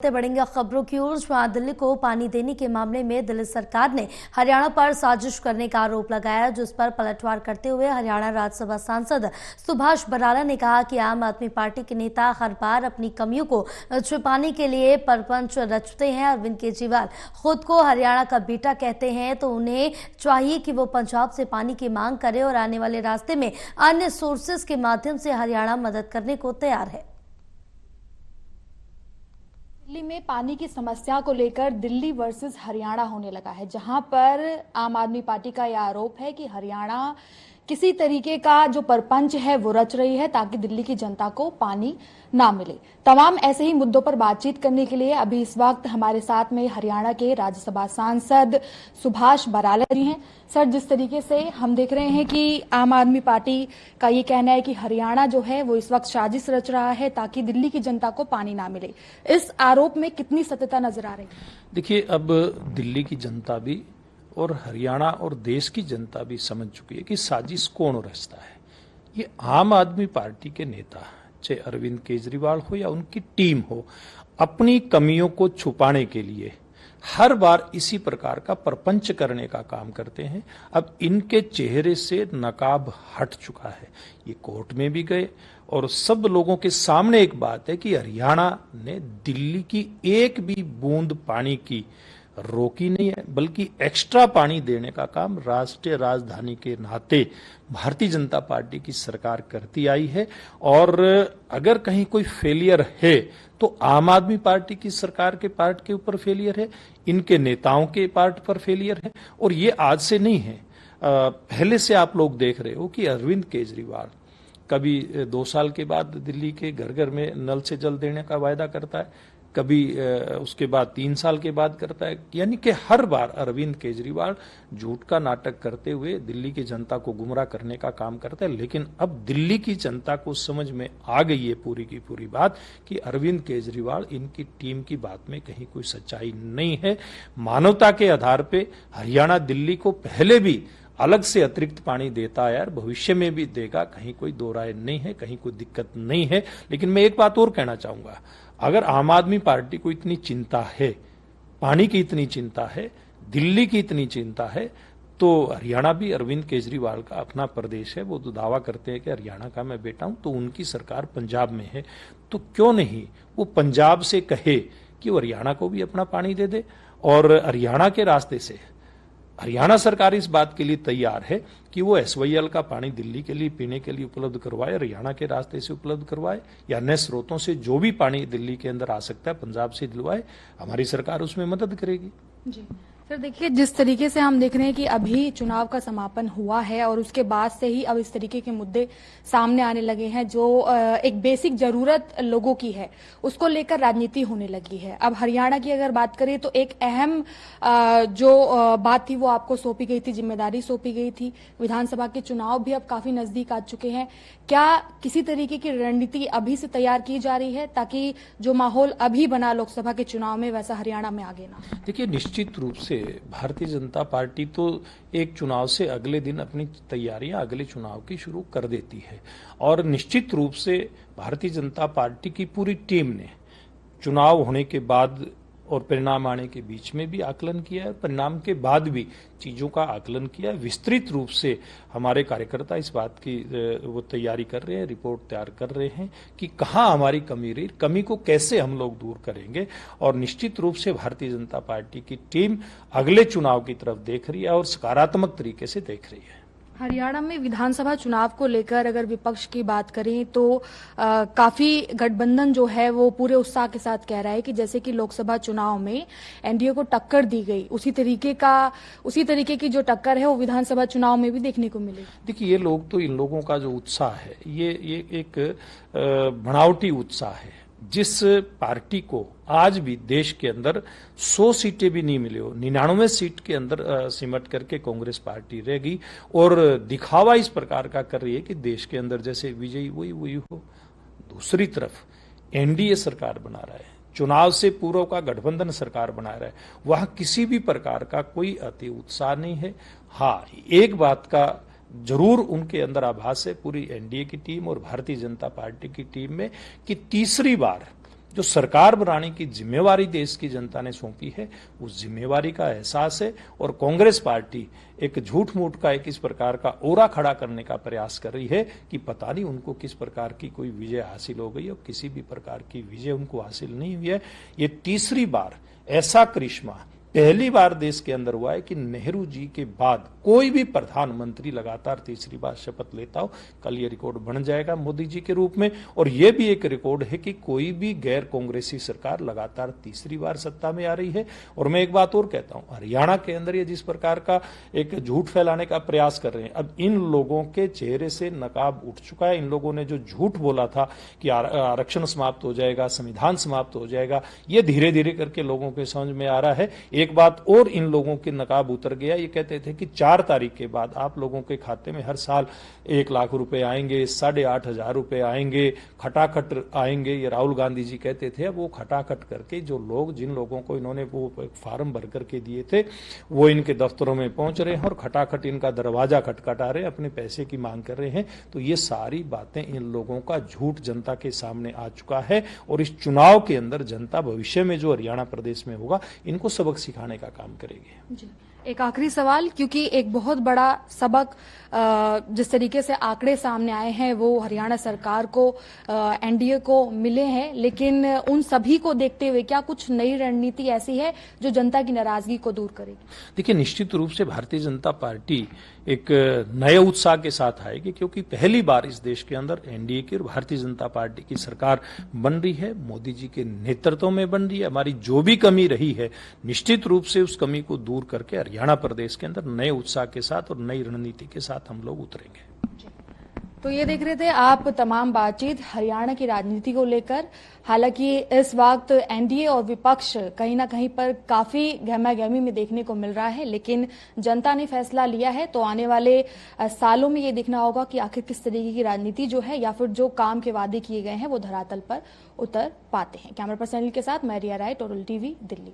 बढ़ेंगे खबरों की ओर, जहां दिल्ली को पानी देने के मामले में दिल्ली सरकार ने हरियाणा पर साजिश करने का आरोप लगाया, जिस पर पलटवार करते हुए हरियाणा राज्यसभा सांसद सुभाष बराला ने कहा कि आम आदमी पार्टी के नेता हर बार अपनी कमियों को छुपाने के लिए प्रपंच रचते हैं। अरविंद केजरीवाल खुद को हरियाणा का बेटा कहते हैं, तो उन्हें चाहिए कि वो पंजाब से पानी की मांग करे और आने वाले रास्ते में अन्य सोर्सेस के माध्यम से हरियाणा मदद करने को तैयार है। दिल्ली में पानी की समस्या को लेकर दिल्ली वर्सेस हरियाणा होने लगा है, जहां पर आम आदमी पार्टी का यह आरोप है कि हरियाणा किसी तरीके का जो परपंच है वो रच रही है ताकि दिल्ली की जनता को पानी ना मिले। तमाम ऐसे ही मुद्दों पर बातचीत करने के लिए अभी इस वक्त हमारे साथ में हरियाणा के राज्यसभा सांसद सुभाष बराला जी हैं। सर, जिस तरीके से हम देख रहे हैं कि आम आदमी पार्टी का ये कहना है कि हरियाणा जो है वो इस वक्त साजिश रच रहा है ताकि दिल्ली की जनता को पानी ना मिले, इस आरोप में कितनी सत्यता नजर आ रही है? देखिए, अब दिल्ली की जनता भी और हरियाणा और देश की जनता भी समझ चुकी है कि साजिश कौन रचता है। ये आम आदमी पार्टी के नेता, चाहे अरविंद केजरीवाल हो या उनकी टीम हो, अपनी कमियों को छुपाने के लिए हर बार इसी प्रकार का प्रपंच करने का काम करते हैं। अब इनके चेहरे से नकाब हट चुका है। ये कोर्ट में भी गए और सब लोगों के सामने एक बात है कि हरियाणा ने दिल्ली की एक भी बूंद पानी की रोकी नहीं है, बल्कि एक्स्ट्रा पानी देने का काम राष्ट्रीय राजधानी के नाते भारतीय जनता पार्टी की सरकार करती आई है। और अगर कहीं कोई फेलियर है तो आम आदमी पार्टी की सरकार के पार्ट के ऊपर फेलियर है, इनके नेताओं के पार्ट पर फेलियर है। और ये आज से नहीं है, पहले से आप लोग देख रहे हो कि अरविंद केजरीवाल कभी 2 साल के बाद दिल्ली के घर घर में नल से जल देने का वायदा करता है, कभी उसके बाद 3 साल के बाद करता है। यानी कि हर बार अरविंद केजरीवाल झूठ का नाटक करते हुए दिल्ली की जनता को गुमराह करने का काम करता है। लेकिन अब दिल्ली की जनता को समझ में आ गई है पूरी की पूरी बात कि अरविंद केजरीवाल, इनकी टीम की बात में कहीं कोई सच्चाई नहीं है। मानवता के आधार पर हरियाणा दिल्ली को पहले भी अलग से अतिरिक्त पानी देता है और भविष्य में भी देगा, कहीं कोई दो राय नहीं है, कहीं कोई दिक्कत नहीं है। लेकिन मैं एक बात और कहना चाहूंगा, अगर आम आदमी पार्टी को इतनी चिंता है, पानी की इतनी चिंता है, दिल्ली की इतनी चिंता है, तो हरियाणा भी अरविंद केजरीवाल का अपना प्रदेश है। वो तो दावा करते हैं कि हरियाणा का मैं बेटा हूं, तो उनकी सरकार पंजाब में है, तो क्यों नहीं वो पंजाब से कहे कि वो हरियाणा को भी अपना पानी दे दे। और हरियाणा के रास्ते से हरियाणा सरकार इस बात के लिए तैयार है कि वो एसवाईएल का पानी दिल्ली के लिए पीने के लिए उपलब्ध करवाए, हरियाणा के रास्ते से उपलब्ध करवाए, या अन्य स्रोतों से जो भी पानी दिल्ली के अंदर आ सकता है पंजाब से दिलवाए। हमारी सरकार उसमें मदद करेगी। जी सर, देखिए, जिस तरीके से हम देख रहे हैं कि अभी चुनाव का समापन हुआ है और उसके बाद से ही अब इस तरीके के मुद्दे सामने आने लगे हैं जो एक बेसिक जरूरत लोगों की है, उसको लेकर राजनीति होने लगी है। अब हरियाणा की अगर बात करें तो एक अहम जो बात थी वो आपको सौंपी गई थी, जिम्मेदारी सौंपी गई थी। विधानसभा के चुनाव भी अब काफी नजदीक आ चुके हैं। क्या किसी तरीके की रणनीति अभी से तैयार की जा रही है ताकि जो माहौल अभी बना लोकसभा के चुनाव में वैसा हरियाणा में आगे ना? देखिए, निश्चित रूप से भारतीय जनता पार्टी तो एक चुनाव से अगले दिन अपनी तैयारियां अगले चुनाव की शुरू कर देती है। और निश्चित रूप से भारतीय जनता पार्टी की पूरी टीम ने चुनाव होने के बाद और परिणाम आने के बीच में भी आकलन किया है, परिणाम के बाद भी चीजों का आकलन किया है। विस्तृत रूप से हमारे कार्यकर्ता इस बात की वो तैयारी कर रहे हैं, रिपोर्ट तैयार कर रहे हैं कि कहाँ हमारी कमी रही, कमी को कैसे हम लोग दूर करेंगे। और निश्चित रूप से भारतीय जनता पार्टी की टीम अगले चुनाव की तरफ देख रही है और सकारात्मक तरीके से देख रही है। हरियाणा में विधानसभा चुनाव को लेकर अगर विपक्ष की बात करें तो काफी गठबंधन जो है वो पूरे उत्साह के साथ कह रहा है कि जैसे कि लोकसभा चुनाव में एनडीए को टक्कर दी गई, उसी तरीके की जो टक्कर है वो विधानसभा चुनाव में भी देखने को मिले। देखिए, ये लोग तो, इन लोगों का जो उत्साह है ये एक बनावटी उत्साह है। जिस पार्टी को आज भी देश के अंदर 100 सीटें भी नहीं मिली हो, 99 सीट के अंदर सिमट करके कांग्रेस पार्टी रहेगी और दिखावा इस प्रकार का कर रही है कि देश के अंदर जैसे विजयी वही हो। दूसरी तरफ एनडीए सरकार बना रहा है, चुनाव से पूर्व का गठबंधन सरकार बना रहा है, वहां किसी भी प्रकार का कोई अति उत्साह नहीं है। हाँ, एक बात का जरूर उनके अंदर आभास है पूरी एनडीए की टीम और भारतीय जनता पार्टी की टीम में कि तीसरी बार जो सरकार बनाने की जिम्मेवारी देश की जनता ने सौंपी है, उस जिम्मेवारी का एहसास है। और कांग्रेस पार्टी एक झूठ मूठ का एक इस प्रकार का ओरा खड़ा करने का प्रयास कर रही है कि पता नहीं उनको किस प्रकार की कोई विजय हासिल हो गई, और किसी भी प्रकार की विजय उनको हासिल नहीं हुई है। ये तीसरी बार ऐसा करिश्मा पहली बार देश के अंदर हुआ है कि नेहरू जी के बाद कोई भी प्रधानमंत्री लगातार तीसरी बार शपथ लेता हो। कल ये रिकॉर्ड बन जाएगा मोदी जी के रूप में। और ये भी एक रिकॉर्ड है कि कोई भी गैर कांग्रेसी सरकार लगातार तीसरी बार सत्ता में आ रही है। और मैं एक बात और कहता हूं, हरियाणा के अंदर ये जिस प्रकार का एक झूठ फैलाने का प्रयास कर रहे हैं, अब इन लोगों के चेहरे से नकाब उठ चुका है। इन लोगों ने जो झूठ बोला था कि आरक्षण समाप्त हो जाएगा, संविधान समाप्त हो जाएगा, ये धीरे धीरे करके लोगों के समझ में आ रहा है। एक बात और इन लोगों के नकाब उतर गया, ये कहते थे कि 4 तारीख के बाद आप लोगों के खाते में हर साल 1 लाख रुपए आएंगे, 8,500 रुपए आएंगे, खटाखट आएंगे, ये राहुल गांधी जी कहते थे। अब वो खटाखट करके जो लोग, जिन लोगों को इन्होंने वो फार्म भर करके दिए थे, वो इनके दफ्तरों में पहुंच रहे हैं और खटाखट इनका दरवाजा खटखटा रहे हैं, अपने पैसे की मांग कर रहे हैं। तो ये सारी बातें, इन लोगों का झूठ जनता के सामने आ चुका है। और इस चुनाव के अंदर जनता भविष्य में जो हरियाणा प्रदेश में होगा, इनको सबक सिखाने का काम करेगी। जी, एक आखिरी सवाल, क्योंकि एक बहुत बड़ा सबक जिस तरीके से आंकड़े सामने आए हैं वो हरियाणा सरकार को, एनडीए को मिले हैं, लेकिन उन सभी को देखते हुए क्या कुछ नई रणनीति ऐसी है जो जनता की नाराजगी को दूर करेगी? देखिए, निश्चित रूप से भारतीय जनता पार्टी एक नए उत्साह के साथ आएगी, क्योंकि पहली बार इस देश के अंदर एनडीए की और भारतीय जनता पार्टी की सरकार बन रही है, मोदी जी के नेतृत्व में बन रही है। हमारी जो भी कमी रही है, निश्चित रूप से उस कमी को दूर करके हरियाणा प्रदेश के अंदर नए उत्साह के साथ और नई रणनीति के साथ हम लोग उतरेंगे। तो ये देख रहे थे आप तमाम बातचीत हरियाणा की राजनीति को लेकर। हालांकि इस वक्त एनडीए और विपक्ष कहीं ना कहीं पर काफी गहमागहमी में देखने को मिल रहा है, लेकिन जनता ने फैसला लिया है। तो आने वाले सालों में ये देखना होगा कि आखिर किस तरीके की राजनीति जो है, या फिर जो काम के वादे किए गए हैं, वो धरातल पर उतर पाते हैं। कैमरा पर्सन अनिल के साथ मैं रिया राय, टोरल टीवी, दिल्ली।